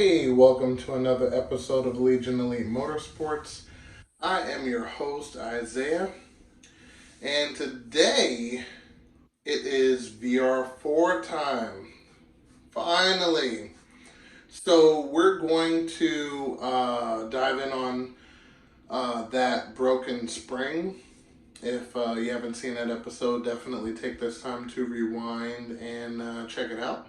Hey, welcome to another episode of Legion Elite Motorsports. I am your host, Isaiah, and today it is VR4 time. Finally. So we're going to dive in on that broken spring. If you haven't seen that episode, definitely take this time to rewind and check it out.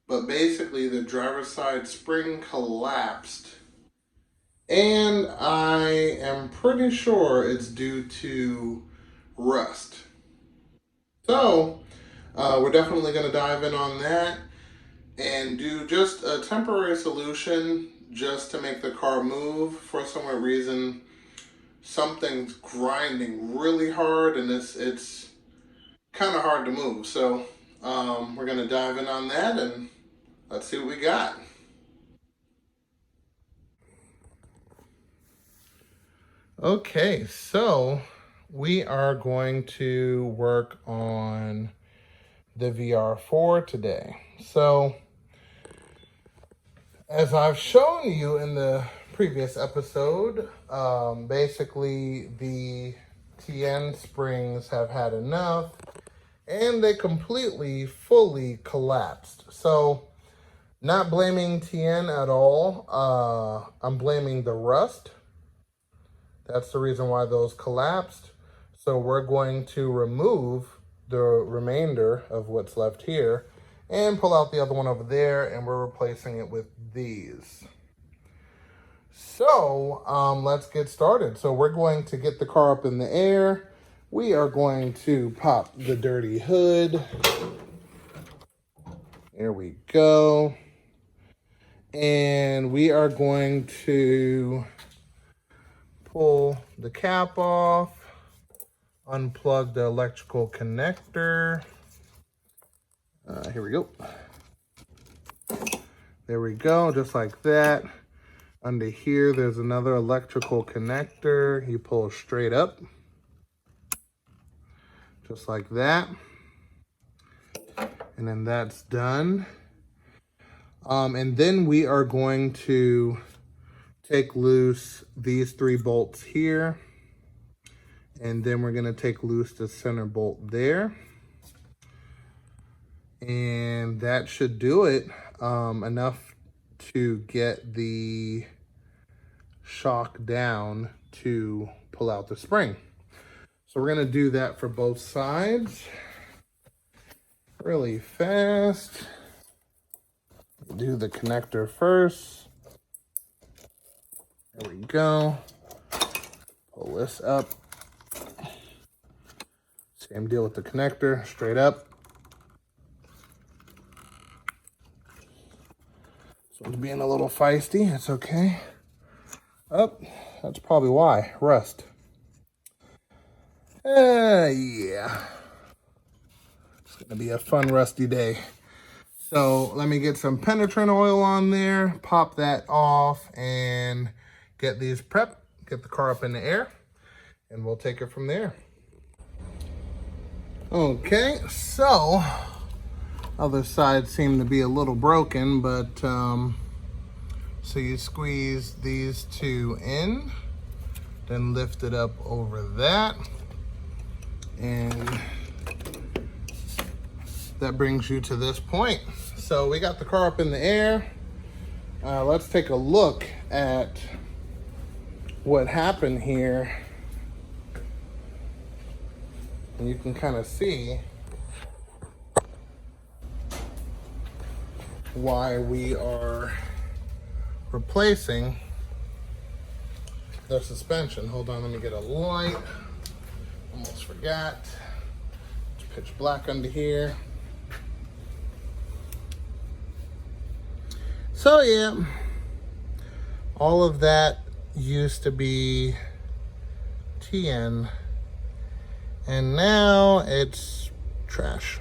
But basically, the driver's side spring collapsed, and I am pretty sure it's due to rust. So, we're definitely going to dive in on that and do just a temporary solution just to make the car move. For some reason, something's grinding really hard, and it's kind of hard to move. So, we're going to dive in on that and let's see what we got. Okay, so we are going to work on the VR4 today. So, as I've shown you in the previous episode, basically the TN springs have had enough and they fully collapsed. So, not blaming TN at all. I'm blaming the rust. That's the reason why those collapsed. So we're going to remove the remainder of what's left here and pull out the other one over there, and we're replacing it with these. So let's get started. So we're going to get the car up in the air. We are going to pop the dirty hood. There we go. And we are going to pull the cap off, unplug the electrical connector. Here we go. There we go, just like that. Under here, there's another electrical connector. You pull straight up, just like that. And then that's done. And then we are going to take loose these 3 bolts here, and then we're going to take loose the center bolt there, and that should do it. Enough to get the shock down to pull out the spring. So we're going to do that for both sides really fast. Do the connector first. There we go. Pull this up. Same deal with the connector, straight up. So it's being a little feisty, it's okay. Oh, that's probably why, rust. Yeah. It's gonna be a fun rusty day. So let me get some penetrant oil on there, pop that off, and get these prepped, get the car up in the air, and we'll take it from there. Okay, so other side seemed to be a little broken, but so you squeeze these 2 in, then lift it up over that, and that brings you to this point. So we got the car up in the air. Let's take a look at what happened here. And you can kind of see why we are replacing the suspension. Hold on, let me get a light. Almost forgot. It's pitch black under here. So yeah, all of that used to be TN, and now it's trash.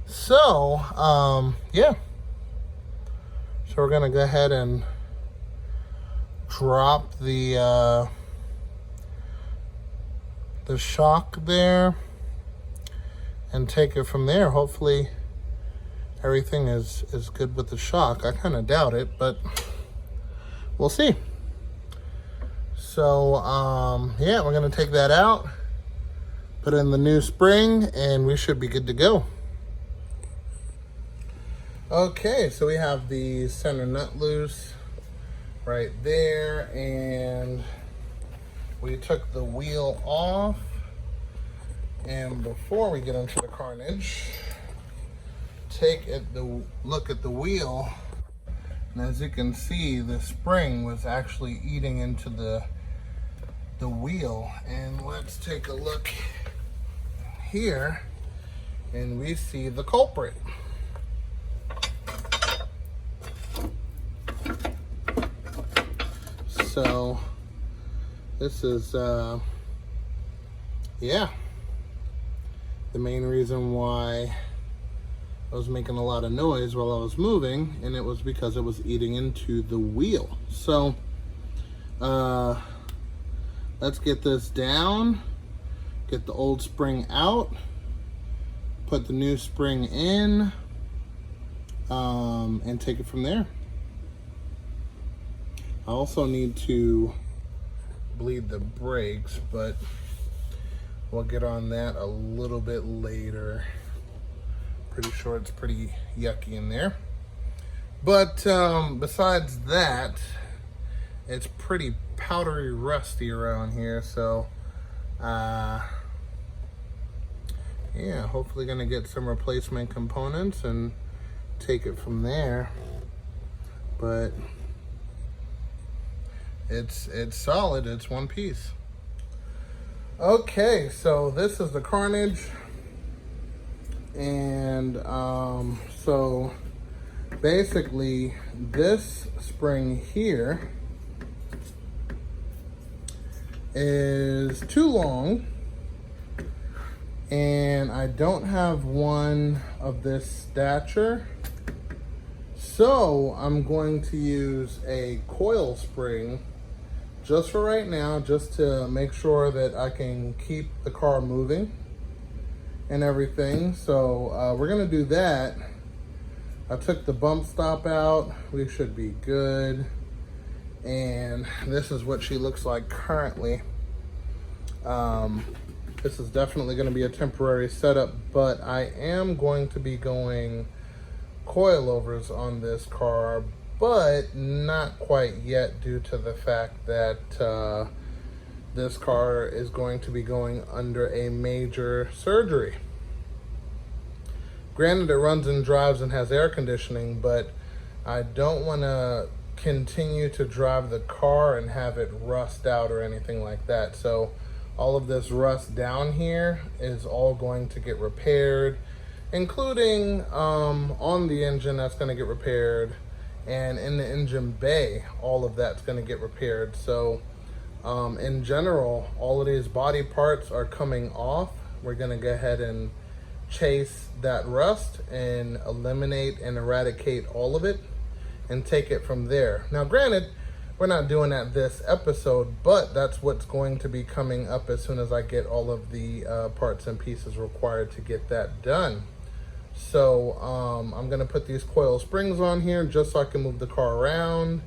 So, yeah. So we're gonna go ahead and drop the shock there and take it from there. Hopefully everything is good with the shock. I kind of doubt it, but we'll see. So, yeah, we're going to take that out, put in the new spring, and we should be good to go. Okay, so we have the center nut loose right there, and we took the wheel off. And before we get into the carnage, look at the wheel. And as you can see, the spring was actually eating into the wheel. And let's take a look here, and we see the culprit. So this is yeah, the main reason why I was making a lot of noise while I was moving, and it was because it was eating into the wheel. So let's get this down, get the old spring out, put the new spring in, and take it from there. I also need to bleed the brakes, but we'll get on that a little bit later. Pretty sure it's pretty yucky in there. But besides that, it's pretty powdery rusty around here. So, yeah, hopefully gonna get some replacement components and take it from there. But it's solid, it's one piece. Okay, so this is the carnage. And so basically this spring here is too long, and I don't have one of this stature, so I'm going to use a coil spring just for right now, just to make sure that I can keep the car moving and everything. So we're gonna do that. I took the bump stop out. We should be good. And this is what she looks like currently. This is definitely gonna be a temporary setup, but I am going to be going coilovers on this car, but not quite yet, due to the fact that this car is going to be going under a major surgery. Granted, it runs and drives and has air conditioning, but I don't want to continue to drive the car and have it rust out or anything like that. So all of this rust down here is all going to get repaired, including on the engine, that's going to get repaired, and in the engine bay, all of that's going to get repaired. So in general, all of these body parts are coming off. We're going to go ahead and chase that rust and eliminate and eradicate all of it and take it from there. Now granted, we're not doing that this episode, but that's what's going to be coming up as soon as I get all of the parts and pieces required to get that done. So I'm gonna put these coil springs on here just so I can move the car around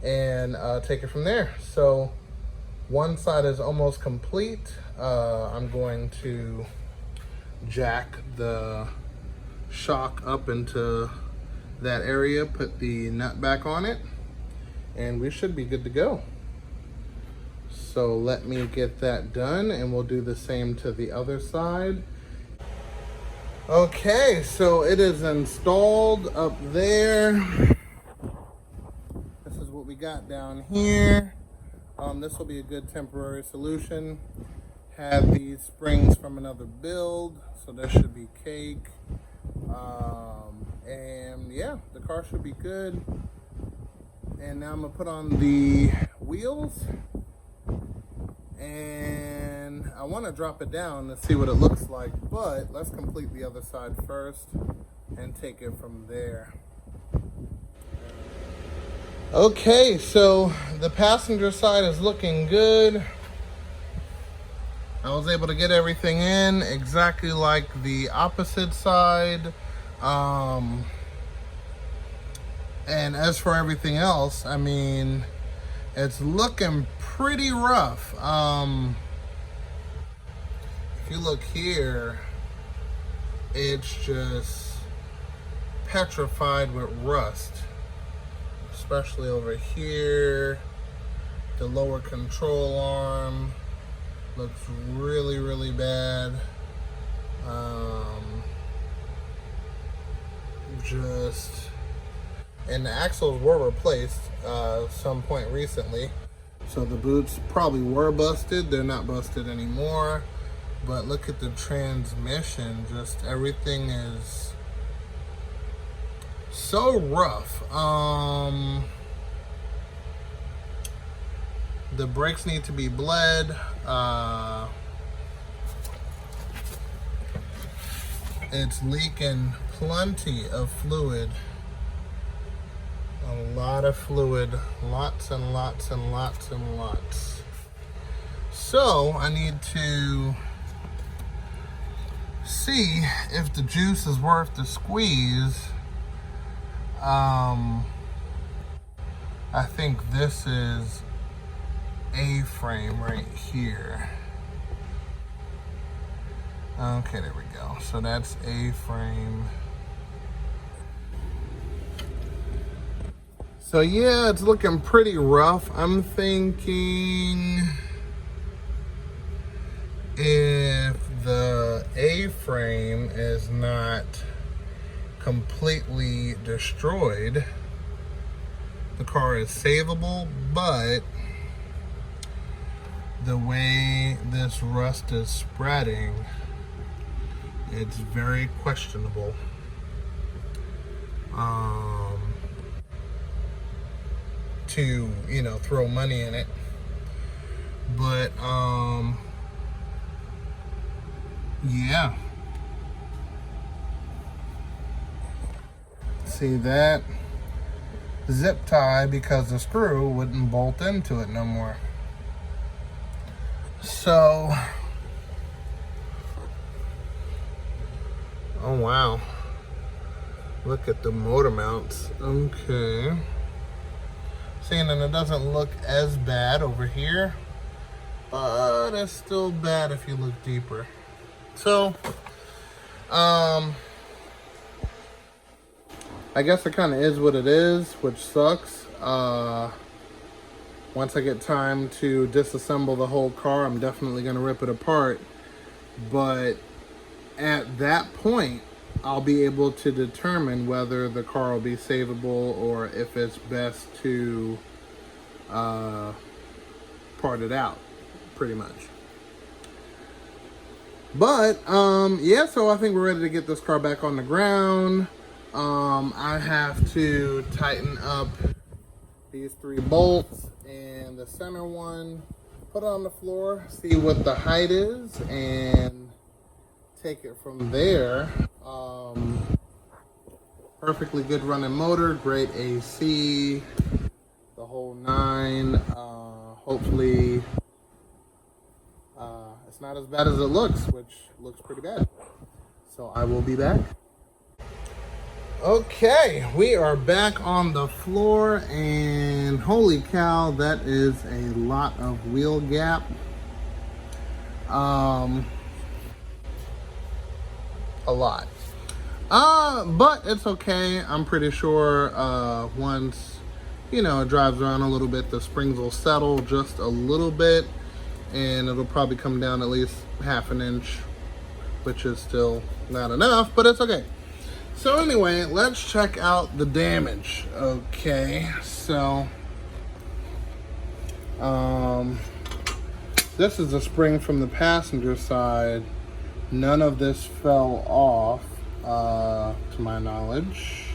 and take it from there. So one side is almost complete. I'm going to jack the shock up into that area, put the nut back on it, and we should be good to go. So let me get that done, and we'll do the same to the other side. Okay, so it is installed up there. This is what we got down here. This will be a good temporary solution. Had these springs from another build, so that should be cake. And yeah, the car should be good. And now I'm gonna put on the wheels, and I want to drop it down to see what it looks like, but let's complete the other side first and take it from there. Okay, so the passenger side is looking good. I was able to get everything in exactly like the opposite side. And as for everything else, I mean, it's looking pretty rough. If you look here, it's just petrified with rust, especially over here. The lower control arm looks really, really bad. And the axles were replaced some point recently. So the boots probably were busted. They're not busted anymore. But look at the transmission. Just everything is so rough. The brakes need to be bled. It's leaking plenty of fluid. A lot of fluid. Lots and lots and lots and lots. So I need to see if the juice is worth the squeeze. I think this is A-frame right here. Okay, there we go. So that's A-frame. So yeah, it's looking pretty rough. I'm thinking if the A-frame is not completely destroyed, the car is savable, but the way this rust is spreading, it's very questionable. To, you know, throw money in it. But, yeah. See that? Zip tie, because the screw wouldn't bolt into it no more. So, oh wow. Look at the motor mounts. Okay. And it doesn't look as bad over here, but it's still bad if you look deeper. So, I guess it kind of is what it is, which sucks. Once I get time to disassemble the whole car, I'm definitely going to rip it apart. But at that point, I'll be able to determine whether the car will be savable or if it's best to part it out, pretty much. But, yeah, so I think we're ready to get this car back on the ground. I have to tighten up these 3 bolts and the center one, put it on the floor, see what the height is, and take it from there. Perfectly good running motor, great AC, the whole 9. Hopefully it's not as bad as it looks, which looks pretty bad. So I will be back. Okay, we are back on the floor, and holy cow, that is a lot of wheel gap. A lot. But it's okay. I'm pretty sure once, you know, it drives around a little bit, the springs will settle just a little bit, and it'll probably come down at least ½ an inch, which is still not enough, but it's okay. So anyway, let's check out the damage. Okay, so this is a spring from the passenger side. None of this fell off, to my knowledge.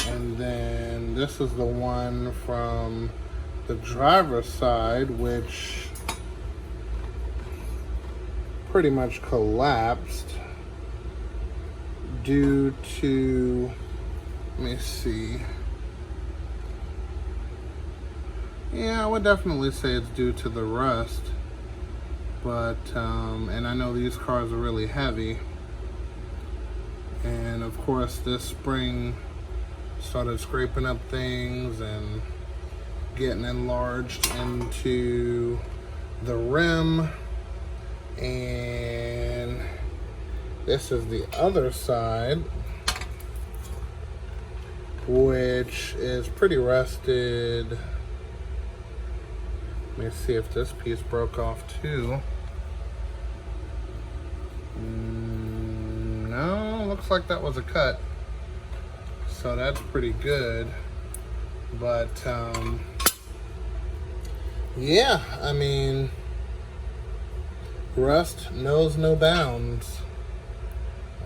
And then this is the one from the driver's side, which pretty much collapsed due to, let me see. Yeah, I would definitely say it's due to the rust. But, and I know these cars are really heavy. And of course this spring started scraping up things and getting enlarged into the rim. And this is the other side, which is pretty rusted. Let me see if this piece broke off too. No, looks like that was a cut. So that's pretty good. But yeah, I mean, rust knows no bounds.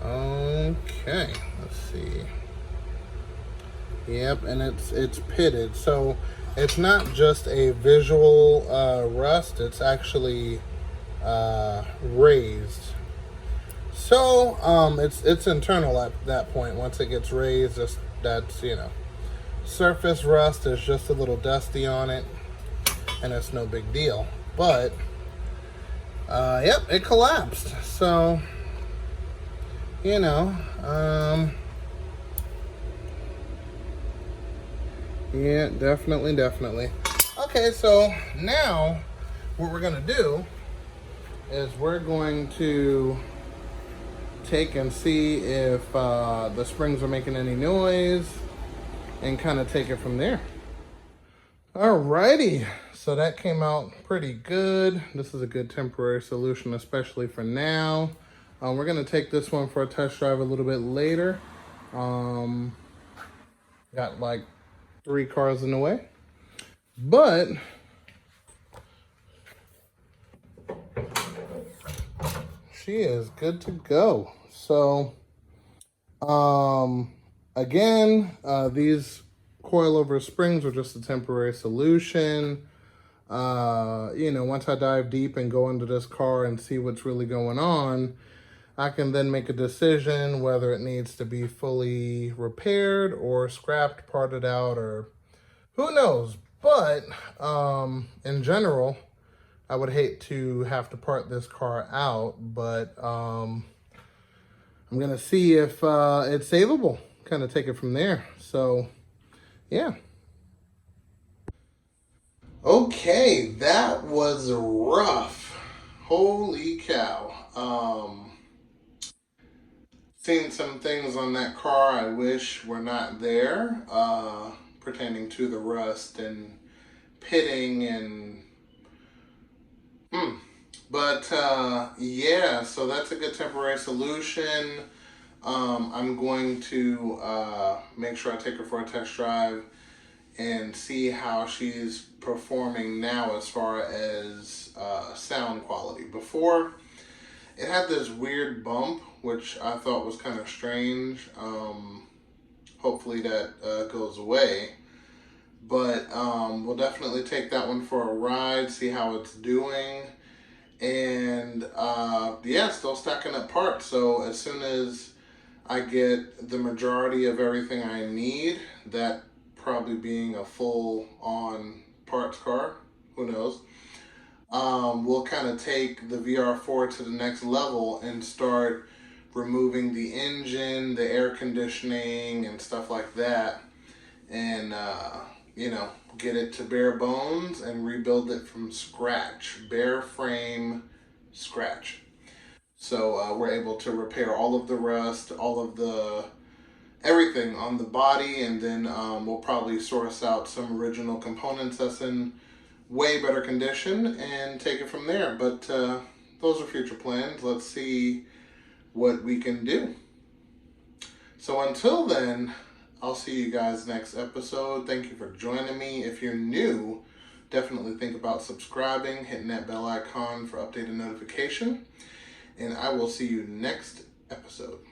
Okay, let's see. Yep, and it's pitted. So it's not just a visual rust, it's actually raised. So it's internal at that point. Once it gets raised, that's, you know, surface rust is just a little dusty on it, and it's no big deal. But yep, it collapsed. So, you know, yeah, definitely. Okay, so now what we're gonna do is we're going to take and see if the springs are making any noise and kind of take it from there. Alrighty, so that came out pretty good. This is a good temporary solution, especially for now. We're gonna take this one for a test drive a little bit later. Got like 3 cars in the way, but she is good to go. So, again, these coilover springs are just a temporary solution. You know, once I dive deep and go into this car and see what's really going on, I can then make a decision whether it needs to be fully repaired or scrapped, parted out, or who knows. But in general, I would hate to have to part this car out, but I'm going to see if it's savable, kind of take it from there. So, yeah. Okay, that was rough. Holy cow. Seen some things on that car I wish were not there, pertaining to the rust and pitting and But yeah, so that's a good temporary solution. I'm going to make sure I take her for a test drive and see how she's performing now as far as sound quality. Before, it had this weird bump, which I thought was kind of strange. Hopefully that goes away. But we'll definitely take that one for a ride, see how it's doing. And yeah, still stacking up parts. So as soon as I get the majority of everything I need, that probably being a full-on parts car, who knows, we'll kind of take the VR4 to the next level and start removing the engine, the air conditioning, and stuff like that. And, you know, get it to bare bones and rebuild it from scratch, bare frame, scratch. So we're able to repair all of the rust, all of the everything on the body, and then we'll probably source out some original components that's in way better condition and take it from there. But those are future plans. Let's see what we can do. So until then, I'll see you guys next episode. Thank you for joining me. If you're new, definitely think about subscribing, hitting that bell icon for updated notification. And I will see you next episode.